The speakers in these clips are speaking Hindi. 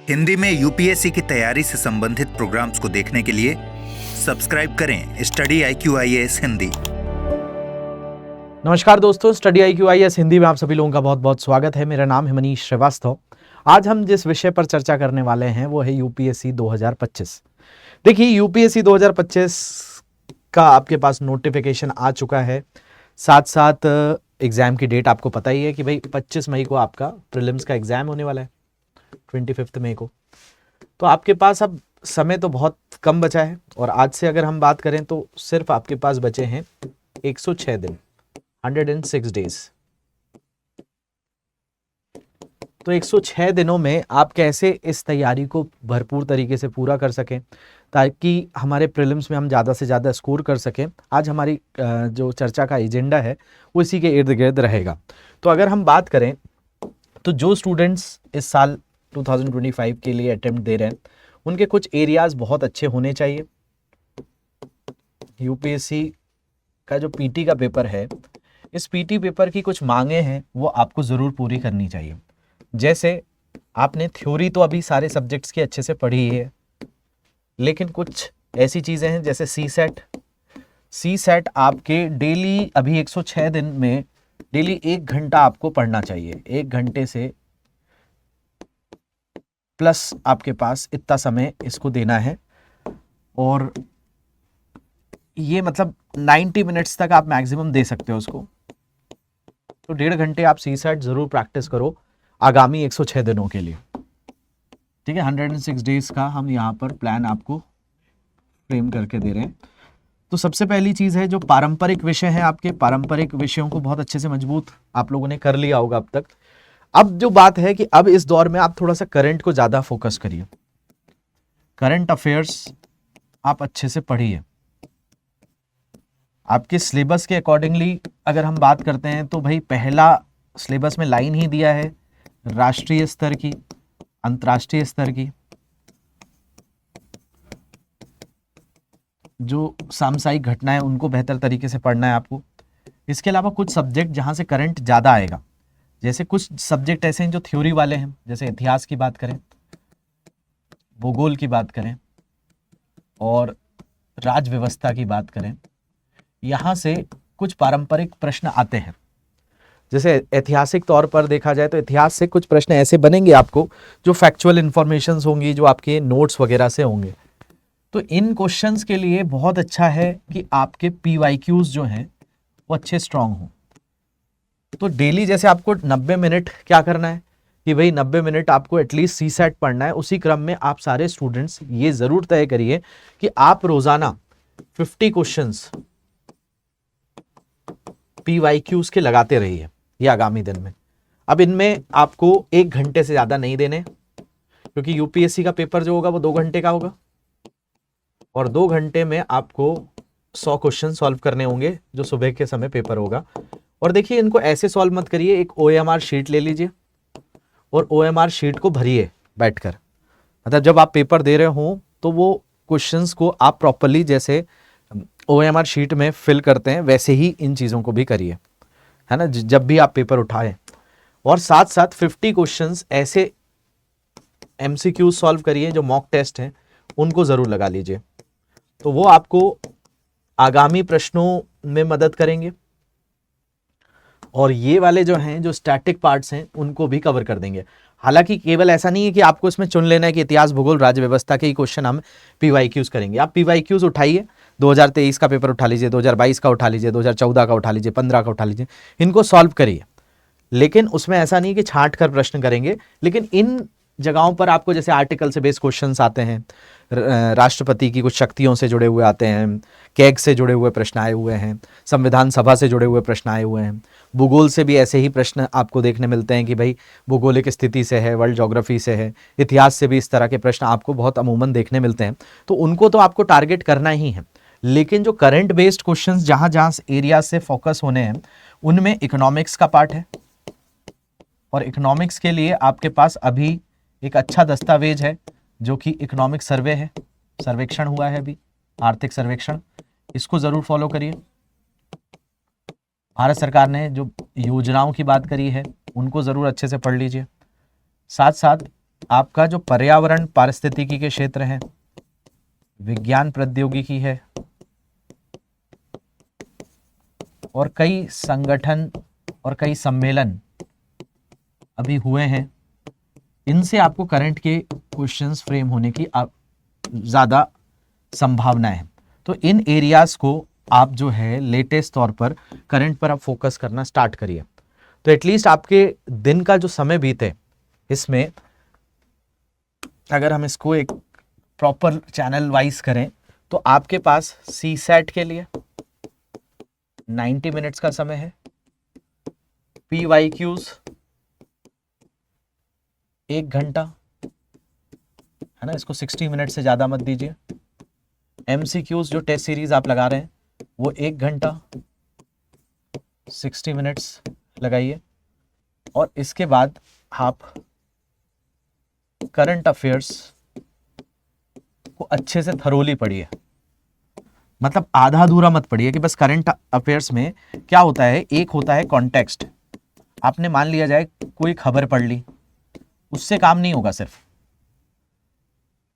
हिंदी में यूपीएससी की तैयारी से संबंधित प्रोग्राम्स को देखने के लिए सब्सक्राइब करें स्टडी IQIAS हिंदी। नमस्कार दोस्तों, स्टडी IQIAS हिंदी में आप सभी लोगों का बहुत बहुत स्वागत है। मेरा नाम है मनीष श्रीवास्तव। आज हम जिस विषय पर चर्चा करने वाले हैं वो है यूपीएससी 2025। देखिए, यूपीएससी 2025 का आपके पास नोटिफिकेशन आ चुका है। साथ साथ एग्जाम की डेट आपको पता ही है कि भाई 25 मई को आपका प्रीलिम्स का एग्जाम होने वाला है, 25 मई को। तो आपके पास अब समय तो बहुत कम बचा है और आज से अगर हम बात करें तो सिर्फ आपके पास बचे हैं 106 दिन, 106 डेज। तो 106 दिनों में आप कैसे इस तैयारी को भरपूर तरीके से पूरा कर सकें ताकि हमारे प्रीलिम्स में हम ज़्यादा से ज़्यादा स्कोर कर सकें, आज हमारी जो चर्चा का एजेंडा है वो इसी के इर्द गिर्द रहेगा। तो अगर हम बात करें तो जो स्टूडेंट्स इस साल 2025 के लिए अटेम्प्ट दे रहे हैं उनके कुछ एरियाज बहुत अच्छे होने चाहिए। यूपीएससी का जो पीटी का पेपर है, इस पीटी पेपर की कुछ मांगे हैं वो आपको ज़रूर पूरी करनी चाहिए। जैसे आपने थ्योरी तो अभी सारे सब्जेक्ट्स की अच्छे से पढ़ी ही है, लेकिन कुछ ऐसी चीज़ें हैं जैसे सी सेट आपके डेली अभी 106 दिन में डेली 1 घंटा आपको पढ़ना चाहिए। 1 घंटे से प्लस आपके पास इतना समय इसको देना है और ये मतलब 90 मिनट्स तक आप मैक्सिमम दे सकते हो उसको। तो 1.5 घंटे आप सी सेट ज़रूर प्रैक्टिस करो आगामी 106 दिनों के लिए। ठीक है, 106 डेज का हम यहाँ पर प्लान आपको फ्रेम करके दे रहे हैं। तो सबसे पहली चीज़ है जो पारंपरिक विषय हैं, आपके पारंपरिक विषयों को बहुत अच्छे से मजबूत आप लोगों ने कर लिया होगा अब तक। अब जो बात है कि अब इस दौर में आप थोड़ा सा करंट को ज़्यादा फोकस करिए। करंट अफेयर्स आप अच्छे से पढ़िए। आपके सिलेबस के अकॉर्डिंगली अगर हम बात करते हैं तो भाई पहला सिलेबस में लाइन ही दिया है राष्ट्रीय स्तर की, अंतर्राष्ट्रीय स्तर की, जो सामसायिक घटनाएं उनको बेहतर तरीके से पढ़ना है आपको। इसके अलावा कुछ सब्जेक्ट जहां से करंट ज़्यादा आएगा, जैसे कुछ सब्जेक्ट ऐसे हैं जो थ्योरी वाले हैं, जैसे इतिहास की बात करें, भूगोल की बात करें और राज व्यवस्था की बात करें, यहाँ से कुछ पारंपरिक प्रश्न आते हैं। जैसे ऐतिहासिक तौर पर देखा जाए तो इतिहास से कुछ प्रश्न ऐसे बनेंगे आपको जो फैक्चुअल इंफॉर्मेशंस होंगी, जो आपके नोट्स वगैरह से होंगे। तो इन क्वेश्चंस के लिए बहुत अच्छा है कि आपके PYQs जो हैं वो अच्छे स्ट्रांग हों। तो डेली जैसे आपको 90 मिनट क्या करना है कि भाई 90 मिनट आपको एटलीस्ट सी सेट पढ़ना है। उसी क्रम में आप सारे स्टूडेंट्स ये ज़रूर तय करिए कि आप रोज़ाना 50 क्वेश्चंस PYQs के लगाते रहिए ये आगामी दिन में। अब इनमें आपको 1 घंटे से ज़्यादा नहीं देने, क्योंकि यूपीएससी का पेपर जो होगा वो 2 घंटे का होगा और 2 घंटे में आपको 100 क्वेश्चन सॉल्व करने होंगे जो सुबह के समय पेपर होगा। और देखिए, इनको ऐसे सॉल्व मत करिए, एक OMR शीट ले लीजिए और OMR शीट को भरिए बैठकर। मतलब जब आप पेपर दे रहे हो तो वो क्वेश्चंस को आप प्रॉपरली जैसे OMR शीट में फिल करते हैं वैसे ही इन चीज़ों को भी करिए, है ना, जब भी आप पेपर उठाएं। और साथ साथ 50 क्वेश्चंस ऐसे MCQ सॉल्व करिए जो मॉक टेस्ट हैं, उनको ज़रूर लगा लीजिए। तो वो आपको आगामी प्रश्नों में मदद करेंगे और ये वाले जो हैं, जो स्टैटिक पार्ट्स हैं, उनको भी कवर कर देंगे। हालांकि केवल ऐसा नहीं है कि आपको इसमें चुन लेना है कि इतिहास, भूगोल, राज्य व्यवस्था के ही क्वेश्चन हम PYQs करेंगे। आप PYQs उठाइए, 2023 का पेपर उठा लीजिए, 2022 का उठा लीजिए, 2014 का उठा लीजिए, 15 का उठा लीजिए, इनको सॉल्व करिए। लेकिन उसमें ऐसा नहीं कि छांट कर प्रश्न करेंगे, लेकिन इन जगहों पर आपको जैसे आर्टिकल से बेस्ड क्वेश्चंस आते हैं, राष्ट्रपति की कुछ शक्तियों से जुड़े हुए आते हैं, कैग से जुड़े हुए प्रश्न आए हुए हैं, संविधान सभा से जुड़े हुए प्रश्न आए हुए हैं, भूगोल से भी ऐसे ही प्रश्न आपको देखने मिलते हैं कि भाई भूगोलिक स्थिति से है, वर्ल्ड ज्योग्राफी से है, इतिहास से भी इस तरह के प्रश्न आपको बहुत अमूमन देखने मिलते हैं। तो उनको तो आपको टारगेट करना ही है, लेकिन जो करंट बेस्ड क्वेश्चंस जहाँ जहाँ एरिया से फोकस होने हैं उनमें इकोनॉमिक्स का पार्ट है। और इकोनॉमिक्स के लिए आपके पास अभी एक अच्छा दस्तावेज है जो कि इकोनॉमिक सर्वे है, सर्वेक्षण हुआ है अभी, आर्थिक सर्वेक्षण, इसको ज़रूर फॉलो करिए। भारत सरकार ने जो योजनाओं की बात करी है उनको ज़रूर अच्छे से पढ़ लीजिए। साथ साथ आपका जो पर्यावरण पारिस्थितिकी के क्षेत्र हैं, विज्ञान प्रौद्योगिकी है, और कई संगठन और कई सम्मेलन अभी हुए हैं, इनसे आपको करंट के क्वेश्चंस फ्रेम होने की ज़्यादा संभावना है। तो इन एरियाज़ को आप जो है लेटेस्ट तौर पर करंट पर आप फोकस करना स्टार्ट करिए। तो एटलीस्ट आपके दिन का जो समय बीते, इसमें अगर हम इसको एक प्रॉपर चैनल वाइज करें तो आपके पास सी सेट के लिए 90 मिनट्स का समय है, PYQs 1 घंटा है ना, इसको 60 मिनट से ज़्यादा मत दीजिए। MCQs जो टेस्ट सीरीज आप लगा रहे हैं वो 1 घंटा 60 मिनट्स लगाइए, और इसके बाद आप करंट अफेयर्स को अच्छे से थरोली पढ़िए। मतलब आधा अधूरा मत पढ़िए कि बस करंट अफेयर्स में क्या होता है, एक होता है कॉन्टेक्स्ट। आपने मान लिया जाए कोई खबर पढ़ ली, उससे काम नहीं होगा सिर्फ,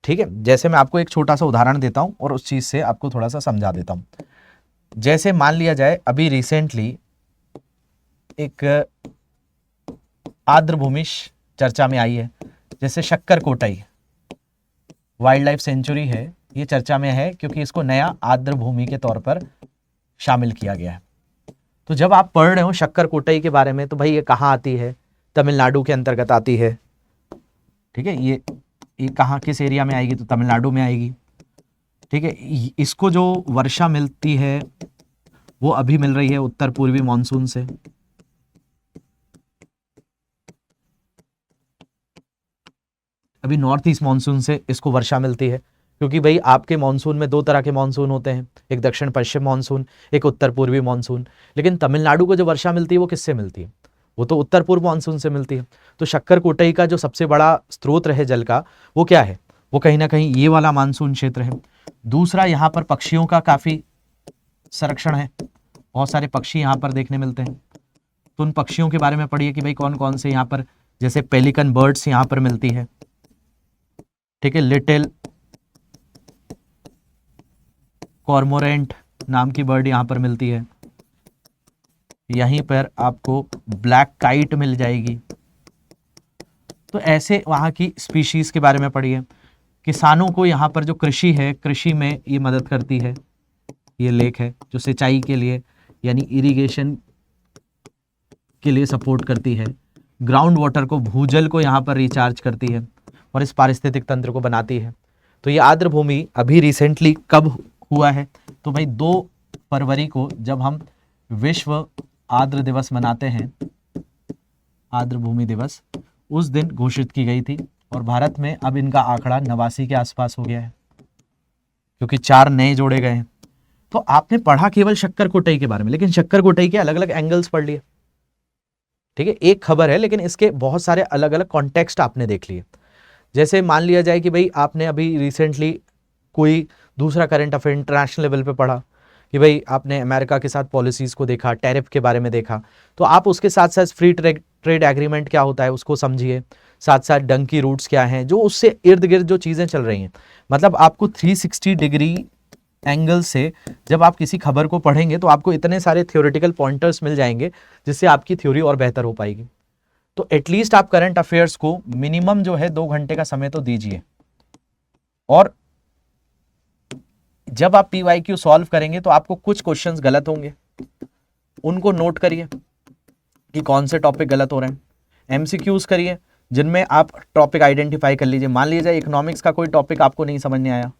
ठीक है। जैसे मैं आपको एक छोटा सा उदाहरण देता हूं और उस चीज से आपको थोड़ा सा समझा देता हूं। जैसे मान लिया जाए अभी रिसेंटली एक आर्द्रभूमि चर्चा में आई है, जैसे शक्कर कोटई वाइल्ड लाइफ सेंचुरी है, ये चर्चा में है क्योंकि इसको नया आर्द्रभूमि के तौर पर शामिल किया गया है। तो जब आप पढ़ रहे हो शक्कर कोटई के बारे में, तो भाई ये कहाँ आती है, तमिलनाडु के अंतर्गत आती है, ठीक है। ये कहाँ किस एरिया में आएगी, तो तमिलनाडु में आएगी, ठीक है। इसको जो वर्षा मिलती है वो अभी मिल रही है उत्तर पूर्वी मानसून से, अभी नॉर्थ ईस्ट मानसून से इसको वर्षा मिलती है, क्योंकि भाई आपके मानसून में 2 तरह के मानसून होते हैं, एक दक्षिण पश्चिम मानसून, एक उत्तर पूर्वी मानसून। लेकिन तमिलनाडु को जो वर्षा मिलती है वो किससे मिलती है, वो तो उत्तर पूर्व मानसून से मिलती है। तो शक्कर कोटई का जो सबसे बड़ा स्रोत है जल का, वो क्या है, वो कहीं ना कहीं ये वाला मानसून क्षेत्र है। दूसरा, यहाँ पर पक्षियों का काफ़ी संरक्षण है, बहुत सारे पक्षी यहाँ पर देखने मिलते हैं। तो उन पक्षियों के बारे में पढ़िए कि भाई कौन कौन से यहाँ पर, जैसे पेलिकन बर्ड्स यहाँ पर मिलती है, ठीक है। लिटिल कॉर्मोरेंट नाम की बर्ड यहाँ पर मिलती है। यहीं पर आपको ब्लैक काइट मिल जाएगी। तो ऐसे वहाँ की स्पीशीज के बारे में पढ़िए। किसानों को यहाँ पर जो कृषि है, कृषि में ये मदद करती है। ये लेक है जो सिंचाई के लिए यानी इरिगेशन के लिए सपोर्ट करती है। ग्राउंड वाटर को, भूजल को यहाँ पर रिचार्ज करती है और इस पारिस्थितिक तंत्र को बनाती है। तो ये आर्द्रभूमि अभी रिसेंटली कब हुआ है, तो भाई 2 फरवरी को जब हम विश्व आर्द्र दिवस मनाते हैं, आर्द्रभूमि दिवस, उस दिन घोषित की गई थी। और भारत में अब इनका आंकड़ा 89 के आसपास हो गया है, क्योंकि 4 नए जोड़े गए हैं। तो आपने पढ़ा केवल शक्कर कोटई के बारे में, लेकिन शक्कर कोटई के अलग अलग एंगल्स पढ़ लिए, ठीक है। एक खबर है लेकिन इसके बहुत सारे अलग अलग कॉन्टेक्स्ट आपने देख लिए। जैसे मान लिया जाए कि भाई आपने अभी रिसेंटली कोई दूसरा करंट अफेयर इंटरनेशनल लेवल पे पढ़ा कि भाई आपने अमेरिका के साथ पॉलिसीज़ को देखा, टैरिफ के बारे में देखा, तो आप उसके साथ साथ फ्री ट्रेड एग्रीमेंट क्या होता है उसको समझिए, साथ साथ डंकी रूट्स क्या हैं, जो उससे इर्द गिर्द जो चीज़ें चल रही हैं। मतलब आपको 360 डिग्री एंगल से जब आप किसी खबर को पढ़ेंगे तो आपको इतने सारे थ्योरेटिकल पॉइंटर्स मिल जाएंगे जिससे आपकी थ्योरी और बेहतर हो पाएगी। तो एटलीस्ट आप करंट अफेयर्स को मिनिमम जो है 2 घंटे का समय तो दीजिए। और जब आप PYQ सॉल्व करेंगे तो आपको कुछ क्वेश्चंस गलत होंगे, उनको नोट करिए कि कौन से टॉपिक गलत हो रहे हैं। MCQs करिए जिनमें आप टॉपिक आइडेंटिफाई कर लीजिए। मान लीजिए इकोनॉमिक्स का कोई टॉपिक आपको नहीं समझ में आया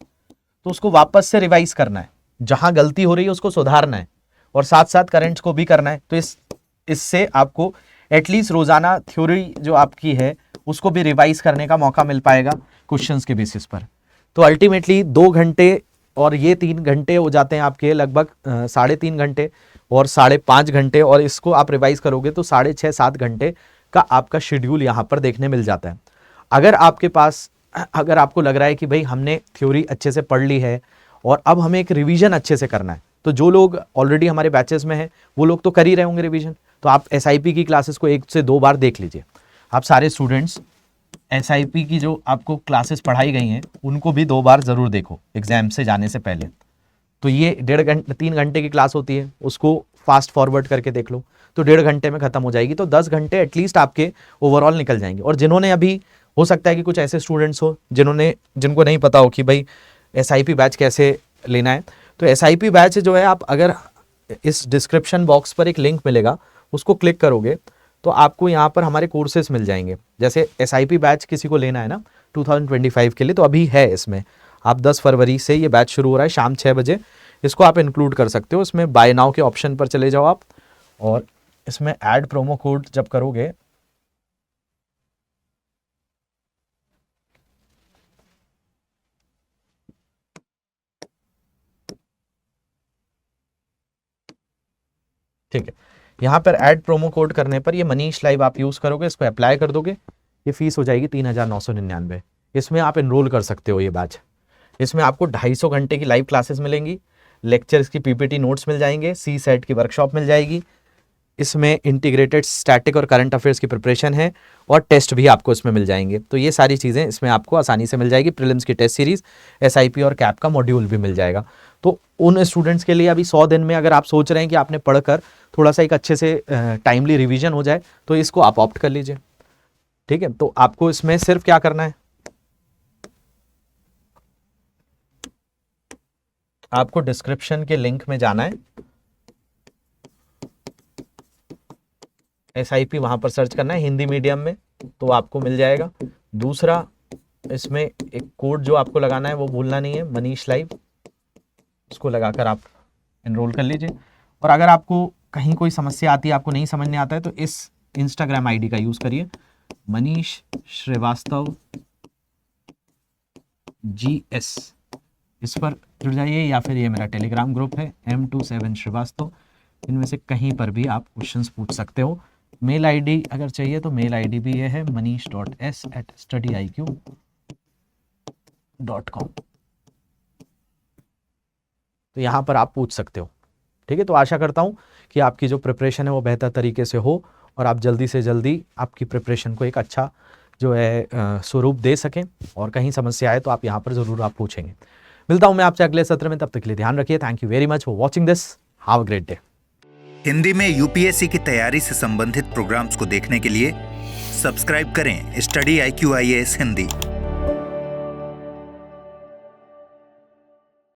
तो उसको वापस से रिवाइज करना है, जहां गलती हो रही है उसको सुधारना है, और साथ साथ करंट्स को भी करना है। तो इससे आपको एटलीस्ट रोजाना थ्योरी जो आपकी है उसको भी रिवाइज करने का मौका मिल पाएगा क्वेश्चंस के बेसिस पर। तो अल्टीमेटली 2 घंटे और ये 3 घंटे हो जाते हैं आपके लगभग 3.5 घंटे और 5.5 घंटे, और इसको आप रिवाइज करोगे तो 6.5-7 घंटे का आपका शेड्यूल यहाँ पर देखने मिल जाता है। अगर आपको लग रहा है कि भाई हमने थ्योरी अच्छे से पढ़ ली है और अब हमें एक रिवीजन अच्छे से करना है, तो जो लोग ऑलरेडी हमारे बैचेस में हैं वो लोग तो कर ही रहे होंगे रिवीजन, तो आप SIP की क्लासेस को 1 से 2 बार देख लीजिए। आप सारे स्टूडेंट्स SIP की जो आपको क्लासेस पढ़ाई गई हैं उनको भी 2 बार ज़रूर देखो एग्जाम से जाने से पहले। तो ये 3 घंटे की क्लास होती है, उसको फास्ट फॉरवर्ड करके देख लो तो 1.5 घंटे में खत्म हो जाएगी। तो 10 घंटे एटलीस्ट आपके ओवरऑल निकल जाएंगे। और जिन्होंने अभी, हो सकता है कि कुछ ऐसे स्टूडेंट्स हो जिनको नहीं पता हो कि भाई SIP बैच कैसे लेना है, तो SIP बैच जो है, आप अगर इस डिस्क्रिप्शन बॉक्स पर एक लिंक मिलेगा उसको क्लिक करोगे तो आपको यहाँ पर हमारे कोर्सेज मिल जाएंगे। जैसे SIP बैच किसी को लेना है ना 2025 के लिए, तो अभी है इसमें, आप 10 फरवरी से ये बैच शुरू हो रहा है शाम 6 बजे, इसको आप इंक्लूड कर सकते हो। इसमें बाय नाउ के ऑप्शन पर चले जाओ आप, और इसमें ऐड प्रोमो कोड जब करोगे ठीक है, यहाँ पर ऐड प्रोमो कोड करने पर ये मनीष लाइव आप यूज़ करोगे, इसको अप्लाई कर दोगे, ये फीस हो जाएगी 3,999। इसमें आप इनरोल कर सकते हो ये बैच। इसमें आपको 250 घंटे की लाइव क्लासेस मिलेंगी, लेक्चर्स की PPT नोट्स मिल जाएंगे, CSET की वर्कशॉप मिल जाएगी, इसमें इंटीग्रेटेड स्टैटिक और करंट अफेयर्स की प्रिपरेशन है, और टेस्ट भी आपको इसमें मिल जाएंगे। तो ये सारी चीज़ें इसमें आपको आसानी से मिल जाएगी। प्रीलिम्स की टेस्ट सीरीज, SIP और कैप का मॉड्यूल भी मिल जाएगा। तो उन स्टूडेंट्स के लिए अभी 100 दिन में अगर आप सोच रहे हैं कि आपने पढ़कर थोड़ा सा एक अच्छे से टाइमली रिवीजन हो जाए, तो इसको आप ऑप्ट कर लीजिए। ठीक है, तो आपको इसमें सिर्फ क्या करना है, आपको डिस्क्रिप्शन के लिंक में जाना है, SIP वहां पर सर्च करना है हिंदी मीडियम में, तो आपको मिल जाएगा। दूसरा, इसमें एक कोड जो आपको लगाना है वो भूलना नहीं है, मनीष लाइव, उसको लगाकर आप एनरोल कर लीजिए। और अगर आपको कहीं कोई समस्या आती है, आपको नहीं समझ में आता है, तो इस इंस्टाग्राम ID का यूज करिए, मनीष श्रीवास्तव GS, इस पर जुड़ जाइए, या फिर ये मेरा टेलीग्राम ग्रुप है M27 श्रीवास्तव, इनमें से कहीं पर भी आप क्वेश्चंस पूछ सकते हो। मेल ID अगर चाहिए तो मेल ID भी ये है manish.s@studyiq.com, तो यहाँ पर आप पूछ सकते हो। ठीक है, तो आशा करता हूँ कि आपकी जो प्रिपरेशन है वो बेहतर तरीके से हो, और आप जल्दी से जल्दी आपकी प्रिपरेशन को एक अच्छा जो है स्वरूप दे सकें, और कहीं समस्या आए तो आप यहाँ पर ज़रूर आप पूछेंगे। मिलता हूँ मैं आपसे अगले सत्र में, तब तक के लिए ध्यान रखिए। Thank you very much for watching this, have a great day. Hindi में UPSC की तैयारी से संबंधित प्रोग्राम्स को देखने के लिए सब्सक्राइब करें स्टडी IQ IAS हिंदी।